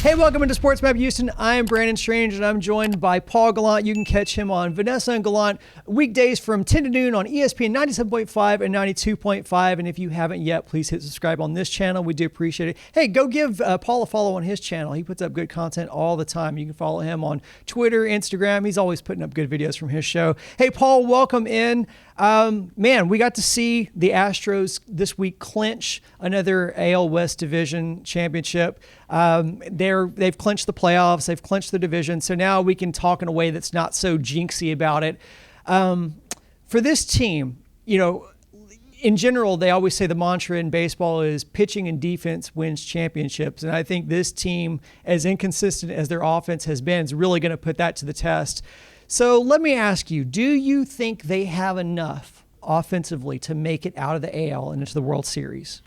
Hey, welcome into Sports Map Houston. I am Brandon Strange, and I'm joined by Paul Gallant. You can catch him on Vanessa and Gallant weekdays from 10 to noon on ESPN 97.5 and 92.5. And if you haven't yet, please hit subscribe on this channel. We do appreciate it. Hey, go give Paul a follow on his channel. He puts up good content all the time. You can follow him on Twitter, Instagram. He's always putting up good videos from his show. Hey, Paul, welcome in. Man, we got to see the Astros this week clinch another AL West Division championship. They've clinched the playoffs. They've clinched the division. So now we can talk in a way that's not so jinxy about it. For this team, in general, they always say the mantra in baseball is pitching and defense wins championships. And I think this team, as inconsistent as their offense has been, is really going to put that to the test. So let me ask you, do you think they have enough offensively to make it out of the AL and into the World Series?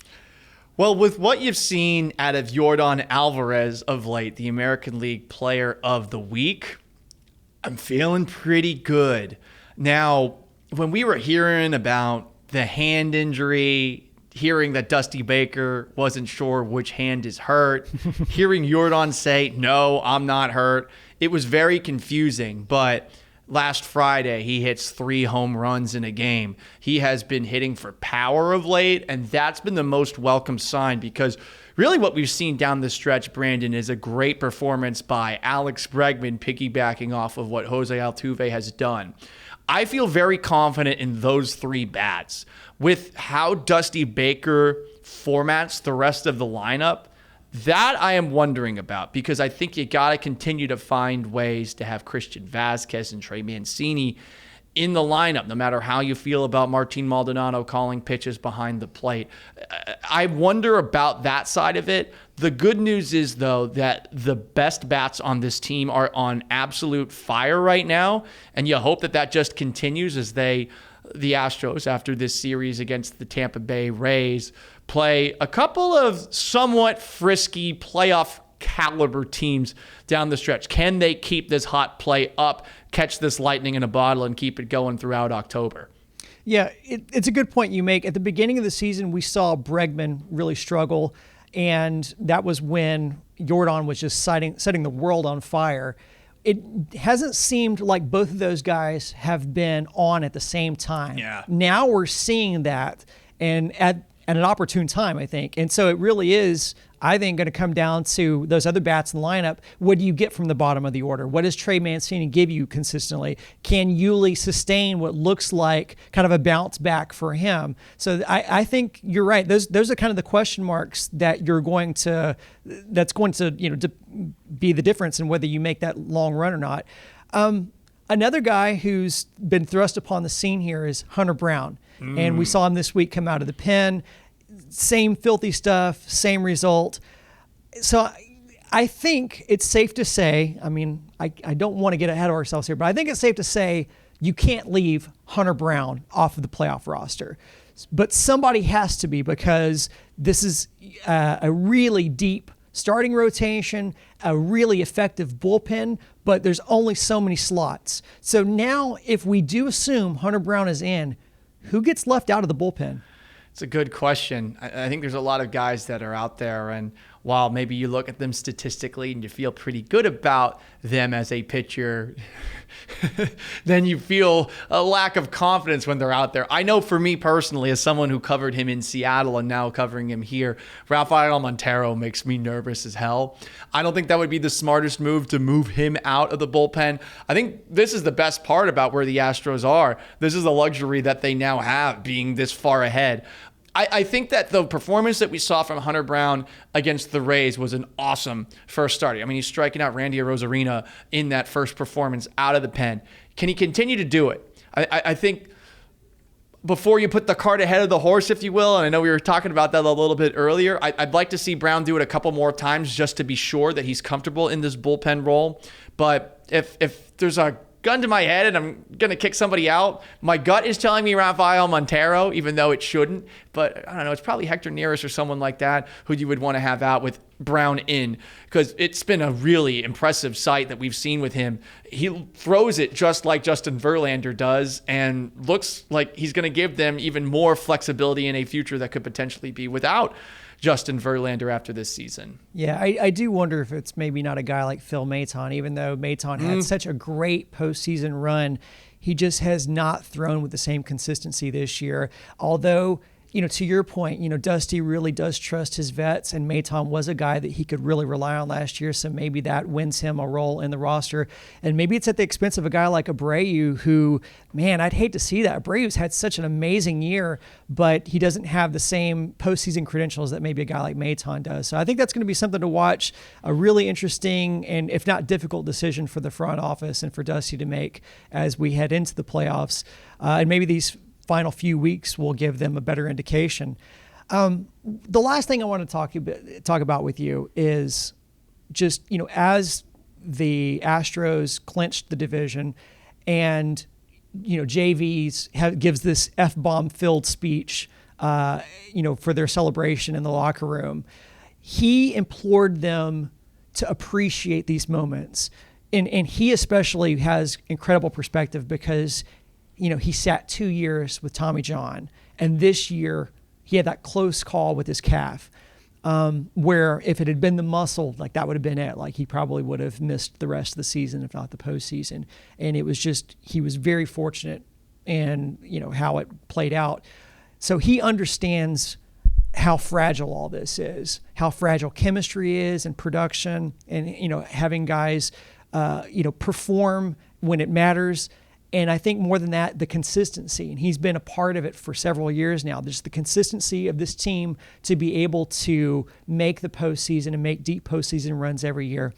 Well, with what you've seen out of Yordan Alvarez of late, the American League Player of the Week, I'm feeling pretty good. Now, when we were hearing about the hand injury, hearing that Dusty Baker wasn't sure which hand is hurt, hearing Yordan say, no, I'm not hurt, it was very confusing. But last Friday, he hits 3 home runs in a game. He has been hitting for power of late, and that's been the most welcome sign because really what we've seen down the stretch, Brandon, is a great performance by Alex Bregman piggybacking off of what Jose Altuve has done. I feel very confident in those 3 bats. With how Dusty Baker formats the rest of the lineup, that I am wondering about because I think you got to continue to find ways to have Christian Vasquez and Trey Mancini in the lineup, no matter how you feel about Martin Maldonado calling pitches behind the plate. I wonder about that side of it. The good news is, though, that the best bats on this team are on absolute fire right now, and you hope that that just continues as the Astros, after this series against the Tampa Bay Rays, play a couple of somewhat frisky playoff caliber teams down the stretch. Can they keep this hot play up, catch this lightning in a bottle, and keep it going throughout October? Yeah, it's a good point you make. At the beginning of the season, we saw Bregman really struggle, and that was when Yordan was just setting the world on fire. It hasn't seemed like both of those guys have been on at the same time. Yeah. Now we're seeing that, and at an opportune time, I think. And so it really is, I think, going to come down to those other bats in the lineup. What do you get from the bottom of the order? What does Trey Mancini give you consistently? Can Yuli sustain what looks like kind of a bounce back for him? So I think you're right. Those are kind of the question marks that's going to be the difference in whether you make that long run or not. Another guy who's been thrust upon the scene here is Hunter Brown. And we saw him this week come out of the pen. Same filthy stuff, same result. So I think it's safe to say, I don't want to get ahead of ourselves here, but I think it's safe to say you can't leave Hunter Brown off of the playoff roster. But somebody has to be, because this is a really deep starting rotation, a really effective bullpen, but there's only so many slots. So now if we do assume Hunter Brown is in, who gets left out of the bullpen? It's a good question. I think there's a lot of guys that are out there, and while maybe you look at them statistically and you feel pretty good about them as a pitcher, then you feel a lack of confidence when they're out there. I know for me personally, as someone who covered him in Seattle and now covering him here, Rafael Montero makes me nervous as hell. I don't think that would be the smartest move to move him out of the bullpen. I think this is the best part about where the Astros are. This is the luxury that they now have, being this far ahead. I think that the performance that we saw from Hunter Brown against the Rays was an awesome first start. He's striking out Randy Arozarena in that first performance out of the pen. Can he continue to do it? I think before you put the cart ahead of the horse, if you will, and I know we were talking about that a little bit earlier, I'd like to see Brown do it a couple more times just to be sure that he's comfortable in this bullpen role. But if there's a gun to my head and I'm going to kick somebody out, my gut is telling me Rafael Montero, even though it shouldn't. But I don't know, it's probably Hector Neris or someone like that who you would want to have out with Brown in, because it's been a really impressive sight that we've seen with him. He throws it just like Justin Verlander does and looks like he's going to give them even more flexibility in a future that could potentially be without Justin Verlander after this season. Yeah, I do wonder if it's maybe not a guy like Phil Maton, even though Maton had such a great postseason run. He just has not thrown with the same consistency this year. Although, to your point, Dusty really does trust his vets, and Maton was a guy that he could really rely on last year, so maybe that wins him a role in the roster. And maybe it's at the expense of a guy like Abreu, who, man, I'd hate to see that. Abreu's had such an amazing year, but he doesn't have the same postseason credentials that maybe a guy like Maton does. So I think that's going to be something to watch, a really interesting and, if not difficult, decision for the front office and for Dusty to make as we head into the playoffs. And maybe these final few weeks will give them a better indication. The last thing I want to talk about with you is just, as the Astros clinched the division and, gives this F-bomb filled speech, for their celebration in the locker room, he implored them to appreciate these moments. And he especially has incredible perspective because he sat 2 years with Tommy John, and this year he had that close call with his calf, where if it had been the muscle, like that would have been it. Like he probably would have missed the rest of the season, if not the postseason. And it was just, he was very fortunate in, how it played out. So he understands how fragile all this is, how fragile chemistry is and production and, having guys, perform when it matters. And I think more than that, the consistency, and he's been a part of it for several years now, just the consistency of this team to be able to make the postseason and make deep postseason runs every year.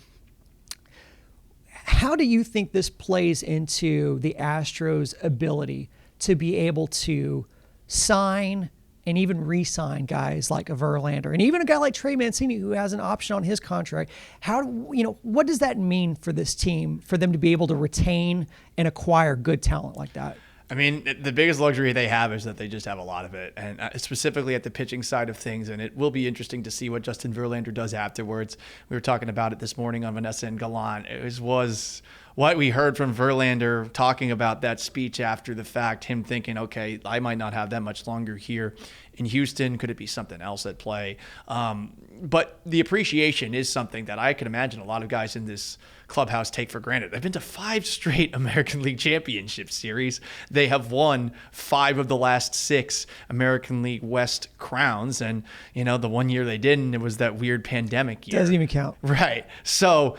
How do you think this plays into the Astros' ability to be able to sign and even re-sign guys like a Verlander and even a guy like Trey Mancini, who has an option on his contract? What does that mean for this team, for them to be able to retain and acquire good talent like that? I mean, the biggest luxury they have is that they just have a lot of it, and specifically at the pitching side of things. And it will be interesting to see what Justin Verlander does afterwards. We were talking about it this morning on Vanessa and Gallant. It was what we heard from Verlander talking about that speech after the fact, him thinking, okay, I might not have that much longer here in Houston. Could it be something else at play? But the appreciation is something that I can imagine a lot of guys in this clubhouse take for granted. They've been to 5 straight American League Championship Series. They have won 5 of the last 6 American League West crowns. And, the one year they didn't, it was that weird pandemic year. Doesn't even count. Right. So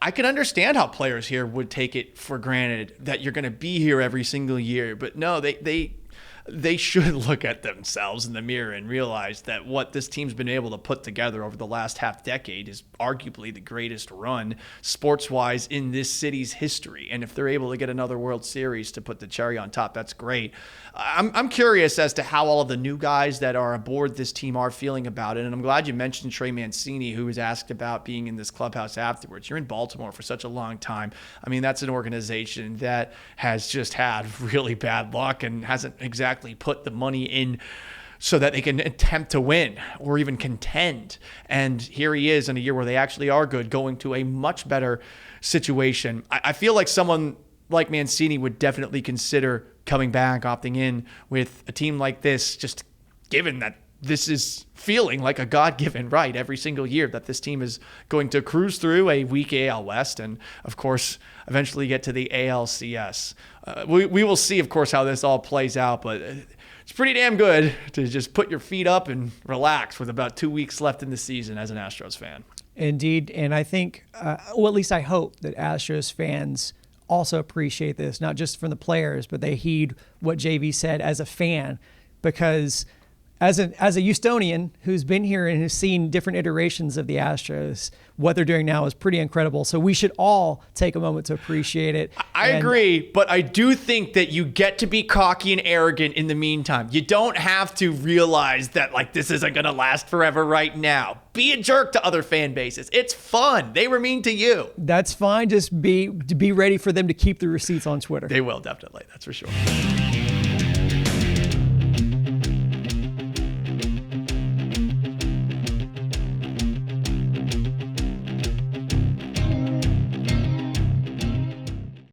I can understand how players here would take it for granted that you're going to be here every single year. But no, they should look at themselves in the mirror and realize that what this team's been able to put together over the last half decade is arguably the greatest run sports-wise in this city's history. And if they're able to get another World Series to put the cherry on top, that's great. I'm curious as to how all of the new guys that are aboard this team are feeling about it. And I'm glad you mentioned Trey Mancini, who was asked about being in this clubhouse afterwards. You're in Baltimore for such a long time. I mean, that's an organization that has just had really bad luck and hasn't exactly put the money in so that they can attempt to win or even contend. And here he is in a year where they actually are good, going to a much better situation. I feel like someone like Mancini would definitely consider coming back, opting in with a team like this, just given that this is feeling like a God-given right every single year that this team is going to cruise through a weak AL West and, of course, eventually get to the ALCS. We will see, of course, how this all plays out, but it's pretty damn good to just put your feet up and relax with about 2 weeks left in the season as an Astros fan. Indeed, and I think, well, at least I hope that Astros fans also appreciate this, not just from the players, but they heed what JV said as a fan, because as a Houstonian who's been here and has seen different iterations of the Astros, what they're doing now is pretty incredible. So we should all take a moment to appreciate it. I agree, but I do think that you get to be cocky and arrogant in the meantime. You don't have to realize that this isn't going to last forever right now. Be a jerk to other fan bases. It's fun. They were mean to you. That's fine. Just be ready for them to keep the receipts on Twitter. They will, definitely. That's for sure.